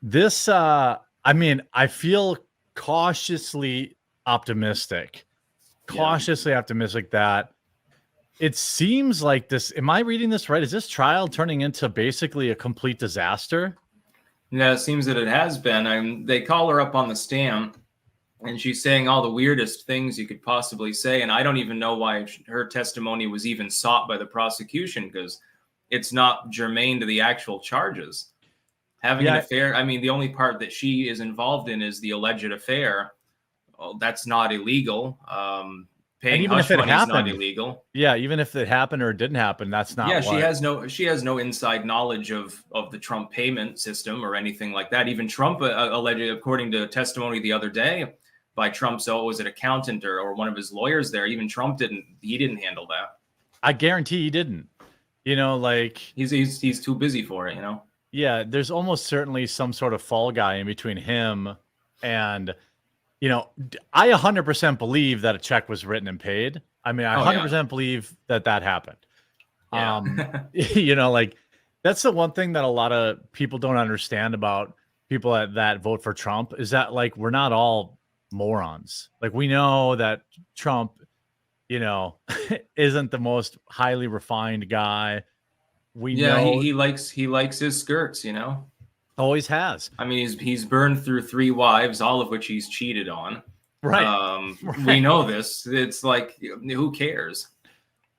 This, I feel cautiously optimistic. Cautiously optimistic that it seems like this. Am I reading this right? Is this trial turning into basically a complete disaster? Yeah, it seems that it has been. They call her up on the stand, and she's saying all the weirdest things you could possibly say. And I don't even know why her testimony was even sought by the prosecution, because it's not germane to the actual charges. Having an affair, I mean, the only part that she is involved in is the alleged affair. Well, that's not illegal. Paying hush money is not illegal. Yeah, even if it happened or it didn't happen, that's not. Yeah, she has no inside knowledge of the Trump payment system or anything like that. Even Trump allegedly, according to testimony the other day by Trump's, was it accountant or one of his lawyers there? Even Trump didn't handle that. I guarantee he didn't. Like he's too busy for it. Yeah, there's almost certainly some sort of fall guy in between him and, I 100% believe that a check was written and paid. I mean, I 100% believe that happened. Yeah. Like that's the one thing that a lot of people don't understand about people that vote for Trump is that like, we're not all morons. Like we know that Trump, isn't the most highly refined guy. We know he likes his skirts, Always has. I mean, he's burned through 3 wives, all of which he's cheated on. Right. We know this. It's like, who cares?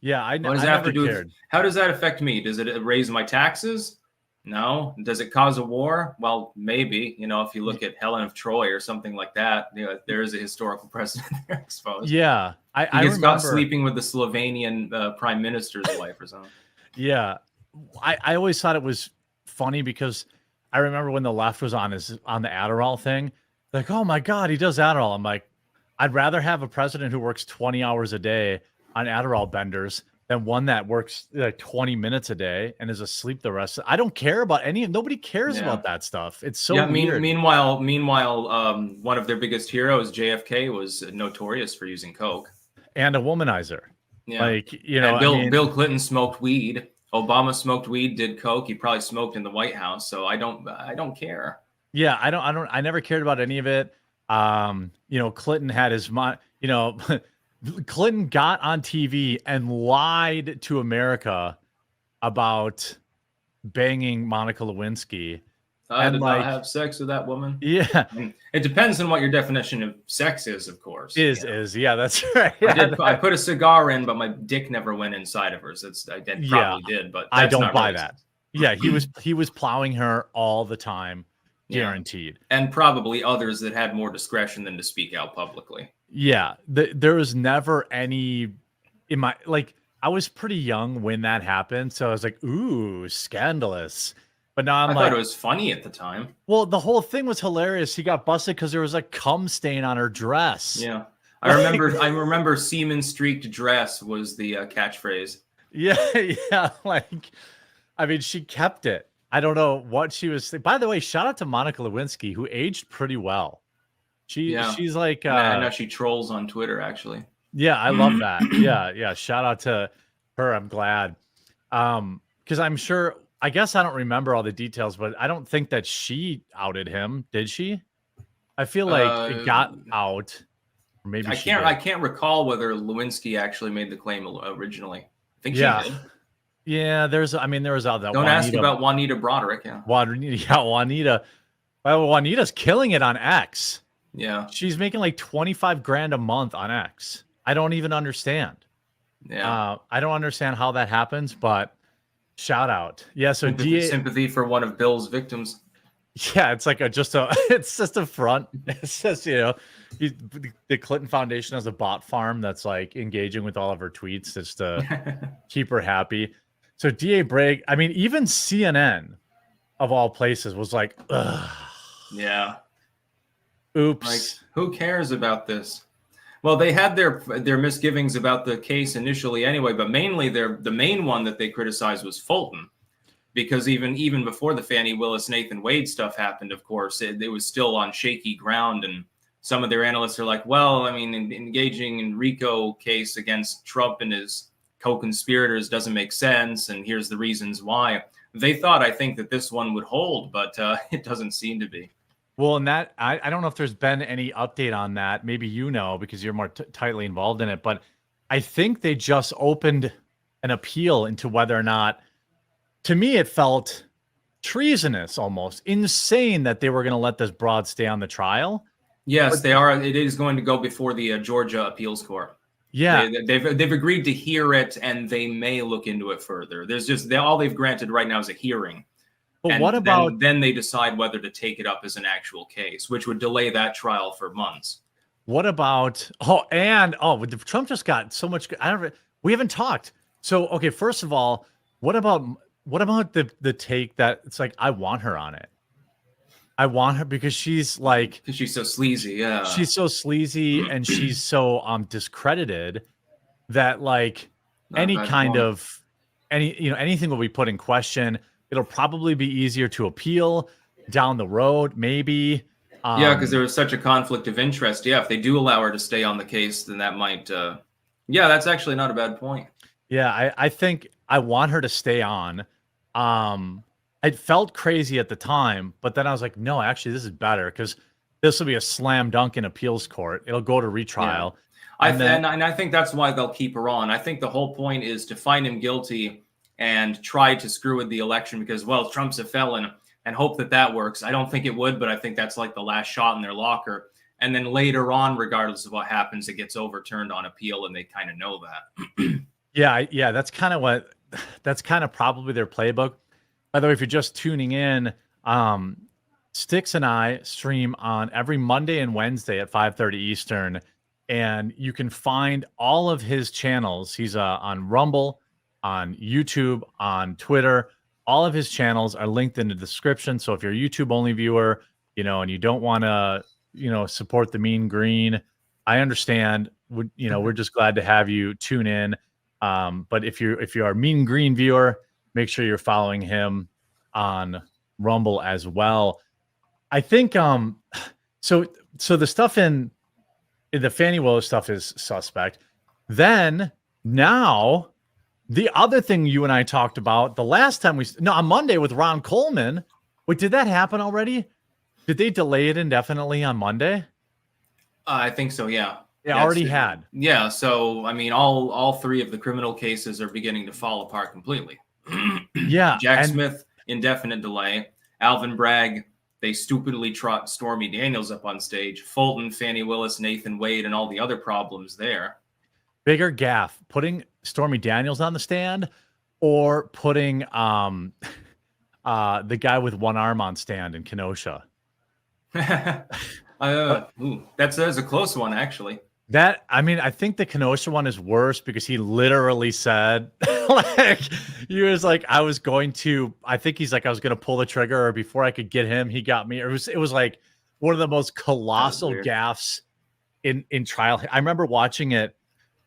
Yeah, what does that have to do? How does that affect me? Does it raise my taxes? No. Does it cause a war? Well, maybe. If you look at Helen of Troy or something like that, there is a historical precedent there, I suppose. Yeah, I remember caught sleeping with the Slovenian prime minister's wife or something. Yeah, I always thought it was funny because I remember when the left was on the Adderall thing, like, oh my God, he does Adderall. I'm like, I'd rather have a president who works 20 hours a day on Adderall benders than one that works like 20 minutes a day and is asleep the rest. I don't care about nobody cares about that stuff. It's so weird. Meanwhile, one of their biggest heroes, JFK, was notorious for using coke and a womanizer. Yeah, like Bill Clinton smoked weed. Obama smoked weed, did coke. He probably smoked in the White House. So I don't care. Yeah, I never cared about any of it. Clinton had his mind. Clinton got on TV and lied to America about banging Monica Lewinsky. I did not have sex with that woman. Yeah. It depends on what your definition of sex is, of course. Yeah, that's right. Yeah, I put a cigar in, but my dick never went inside of her. So I probably did, but I don't buy that. Yeah, he was plowing her all the time, guaranteed. And probably others that had more discretion than to speak out publicly. Yeah, there was never any I was pretty young when that happened, so I was like, ooh, scandalous. But now I thought it was funny at the time. Well, the whole thing was hilarious. He got busted because there was a cum stain on her dress. Yeah, I remember semen streaked dress was the catchphrase. Yeah. She kept it. I don't know what she was. By the way, shout out to Monica Lewinsky, who aged pretty well. She's like. I know she trolls on Twitter, actually. Yeah, I love that. Yeah. Shout out to her. I'm glad. Because I'm sure. I guess I don't remember all the details, but I don't think that she outed him. Did she? I feel like it got out. Or maybe I can't recall whether Lewinsky actually made the claim originally. I think she did. Yeah, there was all that. Don't ask about Juanita Broderick. Yeah. Juanita. Well, Juanita's killing it on X. Yeah. She's making like $25,000 a month on X. I don't even understand. Yeah. I don't understand how that happens, but shout out. Yeah. So sympathy for one of Bill's victims. Yeah. It's like it's just a front. It's just, the Clinton Foundation has a bot farm that's like engaging with all of her tweets just to keep her happy. So DA Bragg, even CNN of all places was like, ugh. Yeah. Oops. Like, who cares about this? Well, they had their misgivings about the case initially anyway, but mainly the main one that they criticized was Fulton, because even before the Fannie Willis Nathan Wade stuff happened, of course, it was still on shaky ground, and some of their analysts are like, well, engaging in RICO case against Trump and his co-conspirators doesn't make sense, and here's the reasons why. they thought, I think, that this one would hold, but it doesn't seem to be. Well, and that I don't know if there's been any update on that. Maybe you know because you're more tightly involved in it. But I think they just opened an appeal into whether or not. To me, it felt treasonous, almost insane that they were going to let this broad stay on the trial. Yes, they are. It is going to go before the Georgia Appeals Court. Yeah, they've agreed to hear it, and they may look into it further. There's just all they've granted right now is a hearing. but And what about then they decide whether to take it up as an actual case, which would delay that trial for months. What about Trump just got so much. We haven't talked. So okay, first of all, what about the take that it's like I want her on it. I want her because she's so sleazy. Yeah, she's so sleazy and she's so discredited that anything will be put in question. It'll probably be easier to appeal down the road, maybe. Yeah, because there was such a conflict of interest. Yeah, if they do allow her to stay on the case, then that might. Yeah, that's actually not a bad point. Yeah, I think I want her to stay on. It felt crazy at the time, but then I was like, no, actually, this is better because this will be a slam dunk in appeals court. It'll go to retrial. Yeah. And I think that's why they'll keep her on. I think the whole point is to find him guilty and try to screw with the election because, well, Trump's a felon and hope that works. I don't think it would, but I think that's like the last shot in their locker. And then later on, regardless of what happens, it gets overturned on appeal, and they kind of know that. Yeah, that's kind of probably their playbook. By the way, if you're just tuning in, Styx and I stream on every Monday and Wednesday at 5:30 Eastern, and you can find all of his channels. He's on Rumble, on YouTube, on Twitter. All of his channels are linked in the description. So if you're a YouTube only viewer, and you don't want to, support the Mean Green, I understand. We're just glad to have you tune in. But if you are a Mean Green viewer, make sure you're following him on Rumble as well. I think so the stuff in the Fannie Willis stuff is suspect. Then now the other thing you and I talked about the last time on Monday with Ron Coleman. Wait, did that happen already? Did they delay it indefinitely on Monday? I think so, yeah. It already had. Yeah, so I mean, all three of the criminal cases are beginning to fall apart completely. Yeah, Jack Smith, indefinite delay. Alvin Bragg, they stupidly trot Stormy Daniels up on stage. Fulton, Fannie Willis, Nathan Wade, and all the other problems there. Bigger gaffe, putting Stormy Daniels on the stand or putting the guy with one arm on stand in Kenosha. That's a close one, actually. I think the Kenosha one is worse because he literally said, I was going to pull the trigger, or before I could get him, he got me. It was like one of the most colossal gaffes in trial. I remember watching it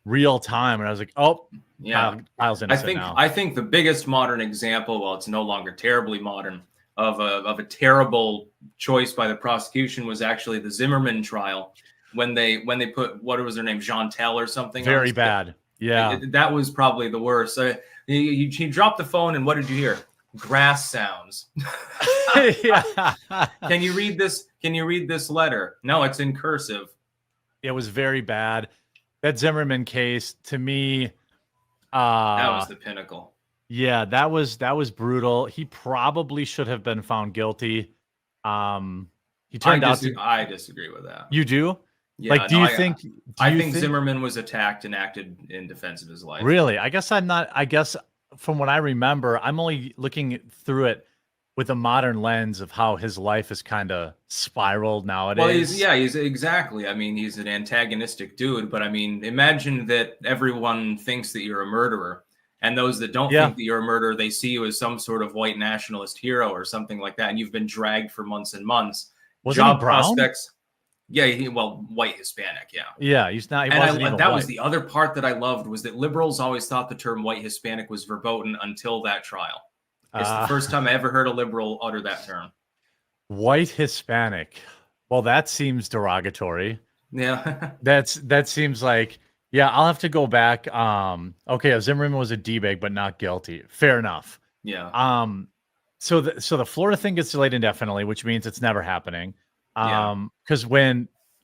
real time and I was like, oh, yeah, Kyle's innocent now. I think the biggest modern example, well, it's no longer terribly modern, of a terrible choice by the prosecution was actually the Zimmerman trial. When they put, what was their name, Jeantel or something? Very bad. Yeah. That was probably the worst. He dropped the phone, and what did you hear? Grass sounds. Yeah. Can you read this? Can you read this letter? No, it's in cursive. It was very bad. That Zimmerman case, to me, that was the pinnacle. Yeah, that was brutal. He probably should have been found guilty. He turned out to. I disagree with that. You do? Yeah, I think Zimmerman was attacked and acted in defense of his life. Really? I guess I'm not. I guess from what I remember, I'm only looking through it with a modern lens of how his life is kind of spiraled nowadays. Well, he's exactly. I mean, he's an antagonistic dude, but I mean, imagine that everyone thinks that you're a murderer, and those that don't think that you're a murderer, they see you as some sort of white nationalist hero or something like that, and you've been dragged for months and months. Wasn't he brown? Prospects. Yeah, white Hispanic, yeah. Yeah, he's not. That was the other part that I loved, was that liberals always thought the term white Hispanic was verboten until that trial. It's the first time I ever heard a liberal utter that term. White Hispanic. Well, that seems derogatory. Yeah. that seems like, yeah, I'll have to go back. Okay, Zimmerman was a D-bag, but not guilty. Fair enough. Yeah. So the Florida thing gets delayed indefinitely, which means it's never happening. Yeah. Because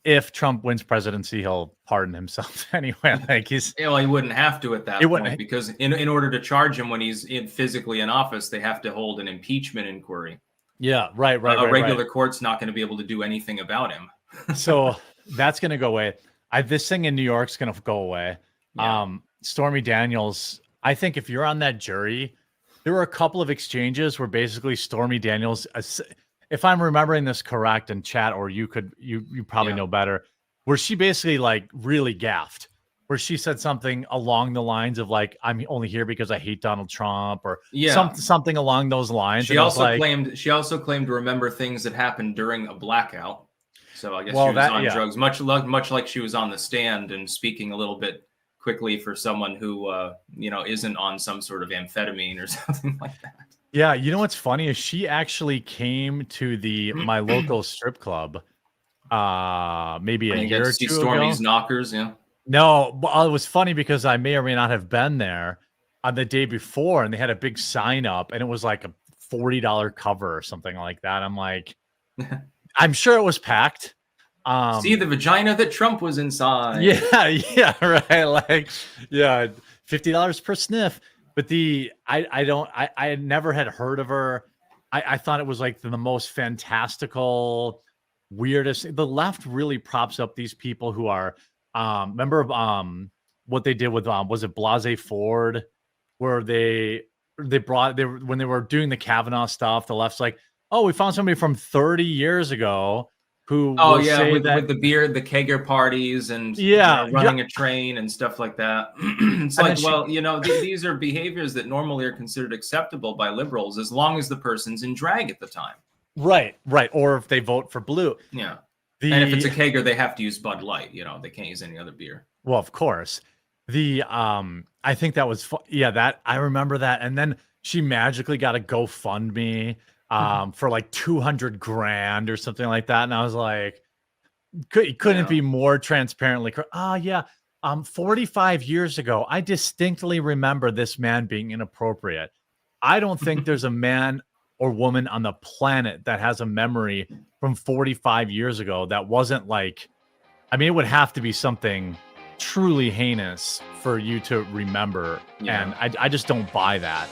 if Trump wins presidency, he'll pardon himself anyway. Like Well, he wouldn't have to at that point, because in order to charge him when he's physically in office, they have to hold an impeachment inquiry. Yeah, right. A regular court's not going to be able to do anything about him. So that's going to go away. This thing in New York's going to go away. Yeah. Stormy Daniels, I think if you're on that jury, there were a couple of exchanges where basically Stormy Daniels, if I'm remembering this correct in chat, or you probably know better, where she basically like really gaffed, where she said something along the lines of like, I'm only here because I hate Donald Trump, or something along those lines. She also claimed to remember things that happened during a blackout. So I guess she was on drugs, much like she was on the stand and speaking a little bit quickly for someone who isn't on some sort of amphetamine or something like that. Yeah, you know what's funny is she actually came to my local strip club maybe a year or two ago. Stormy's knockers, yeah. No, but it was funny because I may or may not have been there on the day before, and they had a big sign up, and it was like a $40 cover or something like that. I'm like, I'm sure it was packed. See the vagina that Trump was inside. Yeah, right. Like, yeah, $50 per sniff. But I never had heard of her. I thought it was like the most fantastical, weirdest. The left really props up these people who are, remember what they did with was it Blasey Ford, where when they were doing the Kavanaugh stuff, the left's like, oh, we found somebody from 30 years ago who with the beer, the kegger parties, and running a train and stuff like that. It's like, these are behaviors that normally are considered acceptable by liberals as long as the person's in drag at the time. Right. Or if they vote for blue. Yeah. And if it's a kegger, they have to use Bud Light. They can't use any other beer. Well, of course. I think that was that I remember that. And then she magically got a GoFundMe for like $200,000 or something like that. And I was like, couldn't be more transparently. 45 years ago, I distinctly remember this man being inappropriate. I don't think there's a man or woman on the planet that has a memory from 45 years ago that wasn't like, I mean, it would have to be something truly heinous for you to remember. And I just don't buy that.